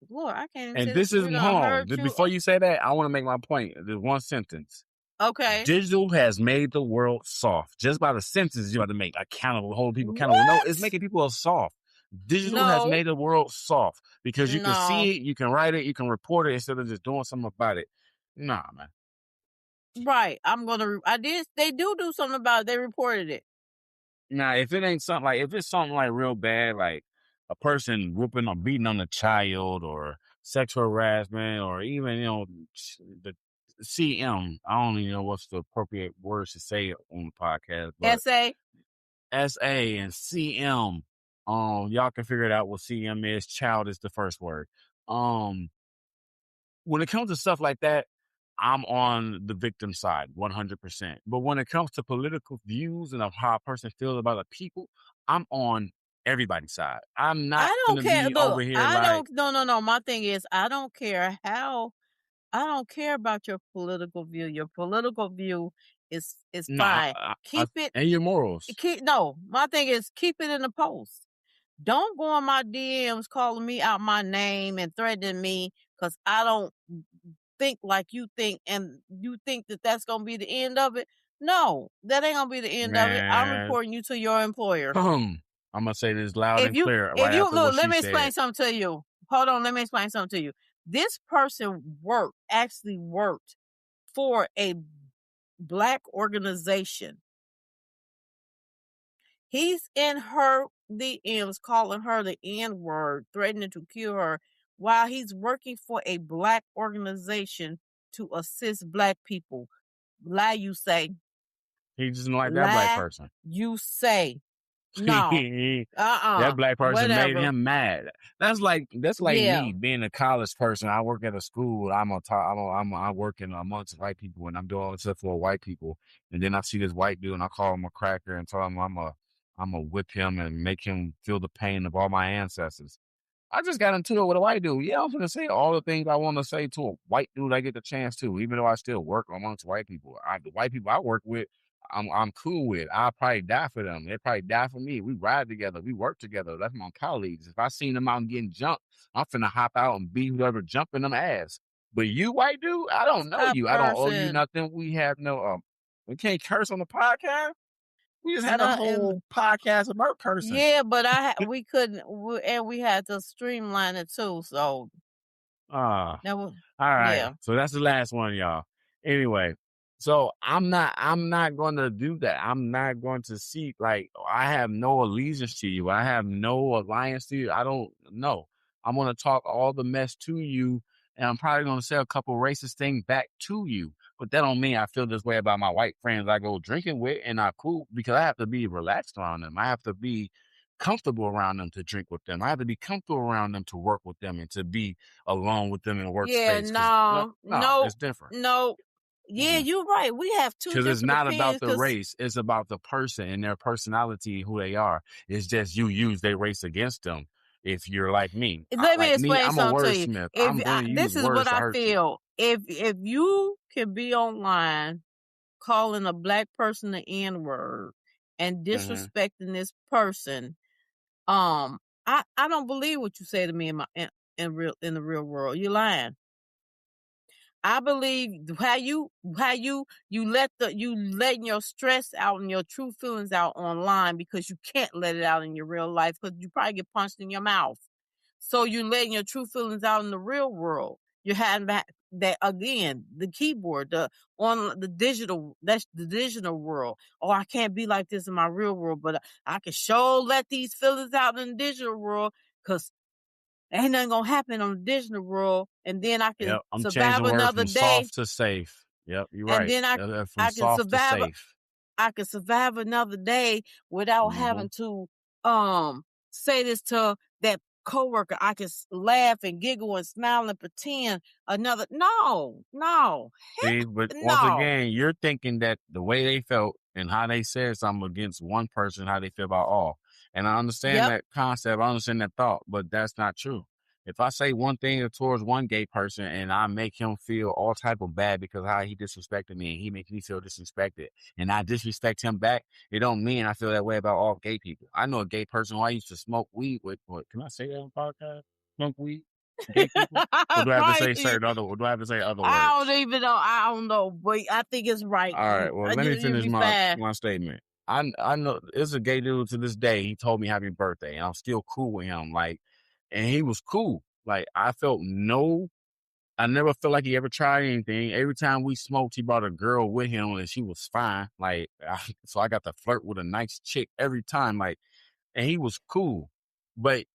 Lord, I can't even And say that. this is, We're hold gonna on. hurt you. Before you say that, I want to make my point. There's one sentence. Okay. Digital has made the world soft just by the sentences you have to make accountable, hold people accountable. No, it's What? making people soft. Digital has No, made the world soft because you can no. see it, you can write it, you can report it instead of just doing something about it. Nah, man. Right. I'm gonna. I did. They do something about it. They reported it. Now, if it ain't something like if it's something like real bad, like a person whooping or beating on a child or sexual harassment or even, the CM, I don't even know what's the appropriate words to say on the podcast, but SA. SA and CM, y'all can figure it out what CM is. Child is the first word. Um, when it comes to stuff like that, I'm on the victim side 100%. But when it comes to political views and of how a person feels about the people, I'm on everybody's side. I'm not I don't gonna care. be over Look, here I like, don't. No, no, no. My thing is, I don't care how. I don't care about your political view. Your political view is no, fine. Keep it. and your morals. Keep no. My thing is, keep it in the post. Don't go on my DMs calling me out my name and threatening me because I don't think like you think, and you think that that's gonna be the end of it. No, that ain't gonna be the end of it. I'm Man, reporting you to your employer. I'm gonna say this loud If and you clear if right you after look, what let she me explain said. something to you. Hold on, let me explain something to you. This person actually worked for a black organization. He's in her DMs calling her the N word, threatening to kill her while he's working for a black organization to assist black people. Lie, you say. He just don't like that black Lie, person. you say. No. That black person made Whatever. him mad. That's like Yeah. me being a college person. I work at a school. I work in amongst white people, and I'm doing all this stuff for white people. And then I see this white dude, and I call him a cracker, and tell him I'm a whip him and make him feel the pain of all my ancestors. I just got into it with a white dude. Yeah, I'm gonna say all the things I want to say to a white dude I get the chance to, even though I still work amongst white people. The white people I work with, I'm cool with. I'll probably die for them. They probably die for me. We ride together. We work together. That's my colleagues. If I seen them out and getting jumped, I'm finna hop out and beat whoever jumping them ass. But you, white dude, I don't know That you. I don't owe you person. nothing. We have no we can't curse on the podcast. We just had a Nothing. whole podcast about cursing. Yeah, but we couldn't, and we had to streamline it too. So Ah. that was, All right. yeah. So that's the last one, y'all. Anyway, so I'm not gonna do that. I'm not going to seek like I have no allegiance to you. I have no alliance to you. I don't know. I'm gonna talk all the mess to you, and I'm probably gonna say a couple racist things back to you. But that don't mean I feel this way about my white friends I go drinking with and I cool because I have to be relaxed around them. I have to be comfortable around them to drink with them. I have to be comfortable around them to work with them and to be alone with them in a Yeah, workspace because no, no, no, no, it's different. no. Yeah, you're right. We have two Because it's different not about opinions. the Cause race; it's about the person and their personality, who they are. It's just you use their race against them. If you're like me, let me like me, explain I'm a something to you. wordsmith. I'm going to use This is what words to I hurt you. feel. If you can be online calling a black person the N word and Hmm. disrespecting this person, um, I don't believe what you say to me in the real world. You're lying. I believe you letting your stress out and your true feelings out online because you can't let it out in your real life because you probably get punched in your mouth. So you're letting your true feelings out in the real world. You're having that again, the keyboard, on the digital, that's the digital world. Oh, I can't be like this in my real world, but I can sure let these feelings out in the digital world because ain't nothing gonna happen on the digital world, and then I can Yep, I'm survive changing words another from day, soft to safe. Yep, you're and right. then From I can soft to survive safe. I can survive another day without Hmm. having to say this to that coworker. I can laugh and giggle and smile and pretend another. No, See, but once no. again, you're thinking that the way they felt and how they said something against one person, how they feel about all. And I understand Yep. that concept, I understand that thought, but that's not true. If I say one thing towards one gay person and I make him feel all type of bad because how he disrespected me and he makes me feel disrespected and I disrespect him back, it don't mean I feel that way about all gay people. I know a gay person who I used to smoke weed with. What, can I say that on podcast? Smoke weed? Gay people? Or do I have to Right? say certain other? Or do I have to say other I words? don't even know. I don't know, but I think it's right. All right. Well, let me You'll finish be my fine. my statement. I know it's a gay dude to this day. He told me happy birthday, and I'm still cool with him. Like, and he was cool. Like, I never felt like he ever tried anything. Every time we smoked, he brought a girl with him, and she was fine. Like, so I got to flirt with a nice chick every time. Like, and he was cool. But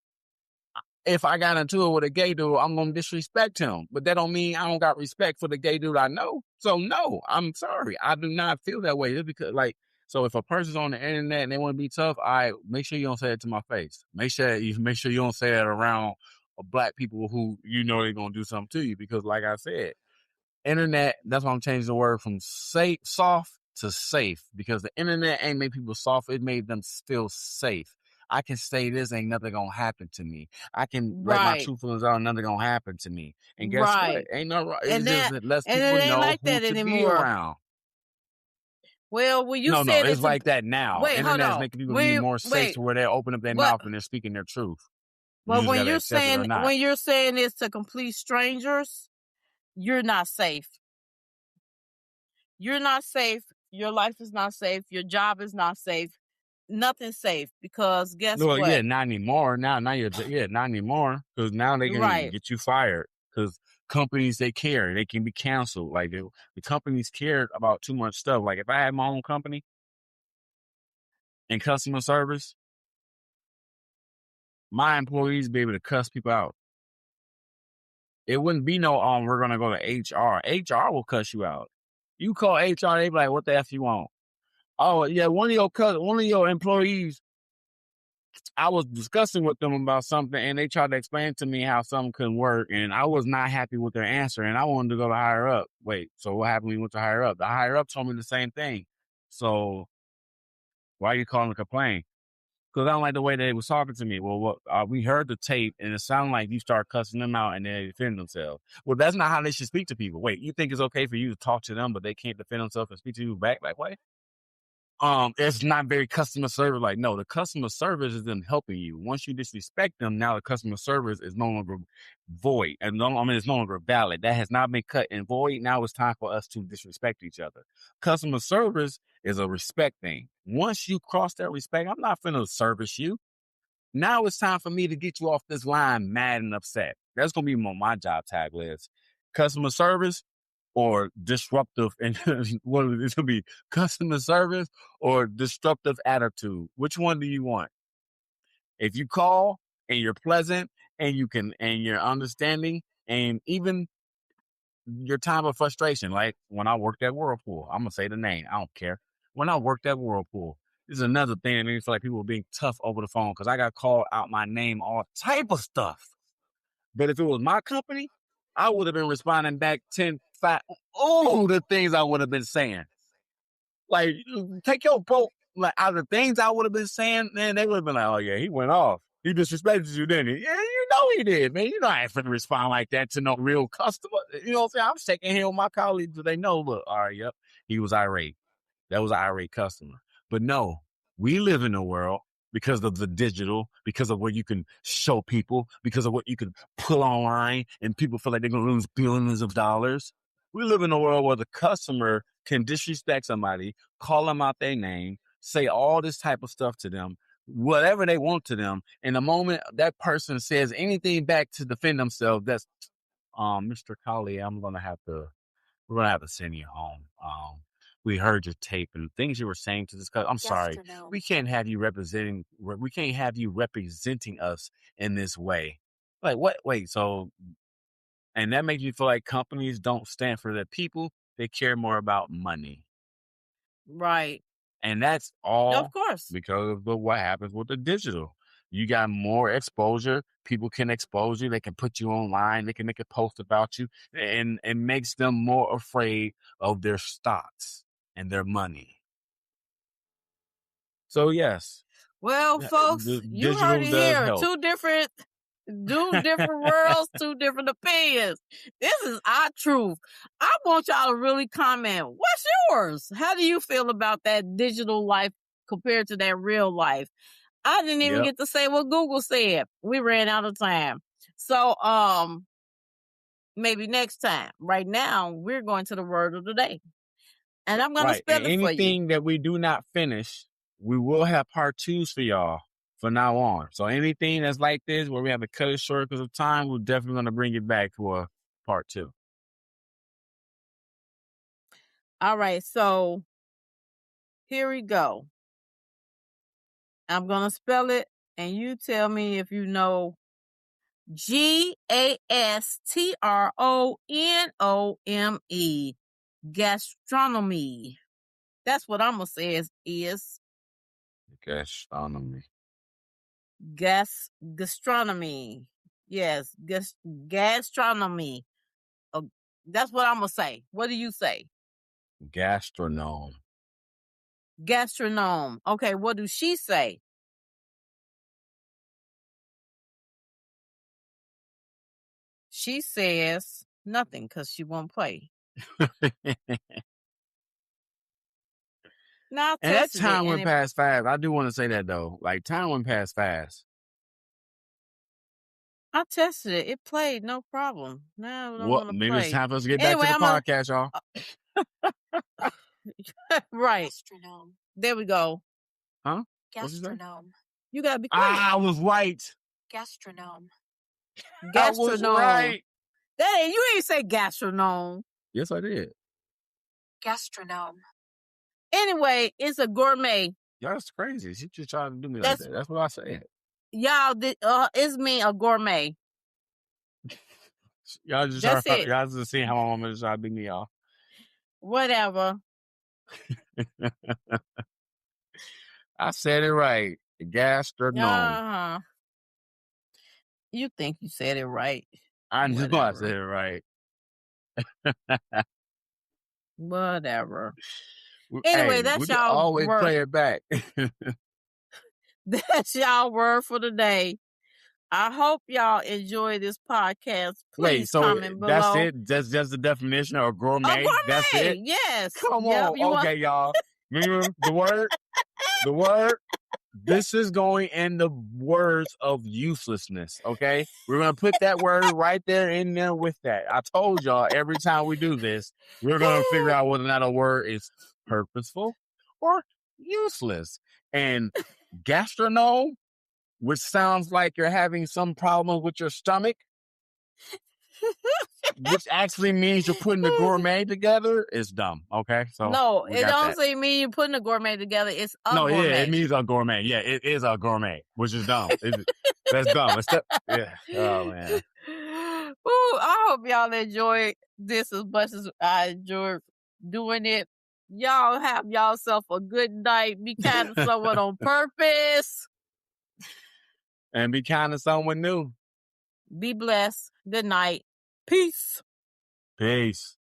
if I got into it with a gay dude, I'm gonna disrespect him. But that don't mean I don't got respect for the gay dude I know. So no, I'm sorry. I do not feel that way. Just because like so if a person's on the internet and they want to be tough, I make sure you don't say it to my face. Make sure you don't say that around black people who you know they're gonna do something to you. Because like I said, internet, that's why I'm changing the word from soft to safe, because the internet ain't made people soft. It made them feel safe. I can say this, ain't nothing gonna happen to me. I can let my Right, true feelings out, nothing gonna happen to me. And guess what? right. Ain't no, it And just that lets and it people ain't know like who that to be anymore. around. Well, when you No, said it's it's a like that now. wait, hold Internet is on. making people be more safe Wait, to where they open up their but mouth and they're speaking their truth. You but just gotta accept it or not. when you're saying this to complete strangers, you're not safe. You're not safe. Your life is not safe. Your job is not safe. Nothing's safe because guess Well, yeah, what? not anymore. Not anymore, because now they can Right, get you fired. Because companies, they care, they can be canceled. Like the companies care about too much stuff. Like if I had my own company in customer service, my employees be able to cuss people out. It wouldn't be no we're gonna go to HR. HR will cuss you out. You call HR, they be like, what the F you want? Oh yeah, one of your employees, I was discussing with them about something, and they tried to explain to me how something couldn't work, and I was not happy with their answer, and I wanted to go to higher up. Wait, so what happened when you went to higher up? The higher up told me the same thing. So why are you calling to complain? Because I don't like the way they was talking to me. Well, we heard the tape, and it sounded like you start cussing them out, and they defend themselves. Well, that's not how they should speak to people. Wait, you think it's okay for you to talk to them, but they can't defend themselves and speak to you back? Like what? It's not very customer service. Like, no, the customer service is them helping you. Once you disrespect them, now the customer service is no longer void. And it's no longer valid. That has not been cut and void. Now it's time for us to disrespect each other. Customer service is a respect thing. Once you cross that respect, I'm not finna service you. Now it's time for me to get you off this line mad and upset. That's gonna be on my job tag list. Customer service or disruptive, and what it will be, customer service or disruptive attitude. Which one do you want? If you call and you're pleasant and you're understanding, and even your time of frustration, like when I worked at Whirlpool, I'm gonna say the name, I don't care. When I worked at Whirlpool, this is another thing that made me feel like people were being tough over the phone, because I got called out my name, all type of stuff. But if it was my company, I would have been responding back 10, 5, all the things I would have been saying. Like, take your boat, like, out of the things I would have been saying, man, they would have been like, oh, yeah, he went off. He disrespected you, didn't he? Yeah, you know he did, man. You know I ain't finna respond like that to no real customer. You know what I'm saying? I'm shaking hands with my colleagues, but they know, look, all right, yep, he was irate. That was an irate customer. But no, we live in a world, because of the digital, because of what you can show people, because of what you can put online, and people feel like they're going to lose billions of dollars. We live in a world where the customer can disrespect somebody, call them out their name, say all this type of stuff to them, whatever they want to them. And the moment that person says anything back to defend themselves, that's Mr. Colley, we're gonna have to send you home. We heard your tape and things you were saying to this. I'm sorry, we can't have you representing. We can't have you representing us in this way. Like what? Wait, so and that makes you feel like companies don't stand for their people. They care more about money. right. And that's Of all course. because of what happens with the digital. You got more exposure. People can expose you. They can put you online. They can make a post about you, and it makes them more afraid of their stocks and their money. So yes, Well, the folks, you heard digital it does here. help. Two different worlds, two different opinions. This is our truth. I want y'all to really comment. What's yours? How do you feel about that digital life compared to that real life? I didn't even Yep. get to say what Google said. We ran out of time. So, maybe next time. Right now, we're going to the word of the day. And I'm going to Right. And spell it for you. anything that we do not finish, we will have part twos for y'all from now on. So anything that's like this, where we have to cut it short because of time, we're definitely going to bring it back for a part two. All right. So here we go. I'm going to spell it and you tell me if you know GASTRONOME. Gastronomy. That's what I'm going to say is Gastronomy. gastronomy. Yes, gastronomy. That's what I'm going to say. What do you say? Gastronome. Gastronome. Okay, what does she say? She says nothing because she won't play. Now I And that tested it time and went past fast. I do want to say that though. Like time went past fast. I tested it. It played no problem. Now I don't Well, want to maybe it's play. time for us to get back Anyway, to the I'm a podcast, y'all. right. Gastronome. There we go. Huh? Gastronome. You gotta be quiet. I was right. Gastronome. I was right. That you ain't say gastronome. Yes, I did. Gastronome. Anyway, it's a gourmet. Y'all, that's crazy. She just trying to do me like that. That's what I said. Y'all, it's me a gourmet. Y'all just That's it. Y'all just seeing how my mama is trying to beat me off. Whatever. I said it right. Gastronome. You think you said it right. I know I said it right. Whatever. Hey, Anyway, that's we can y'all always word. play it back. That's y'all word for the day. I hope y'all enjoy this podcast. Please Wait, so comment that's below. it? That's just the definition of gourmet? A gourmet, That's it? yes. Come on. Okay, y'all. Remember the word? The word? This is going in the words of uselessness, okay? We're going to put that word right there in there with that. I told y'all every time we do this, we're going to figure out whether or not a word is purposeful or useless. And gastronome, which sounds like you're having some problem with your stomach, which actually means you're putting the gourmet together, is dumb. Okay, so no, it don't say mean you're putting a gourmet together. It's a gourmet. Yeah, it means a gourmet. Yeah, it is a gourmet, which is dumb. That's dumb. Yeah. Oh man. Ooh, I hope y'all enjoy this as much as I enjoyed doing it. Y'all have yourself a good night. Be kind to someone on purpose. And be kind to someone new. Be blessed. Good night. Peace. Peace.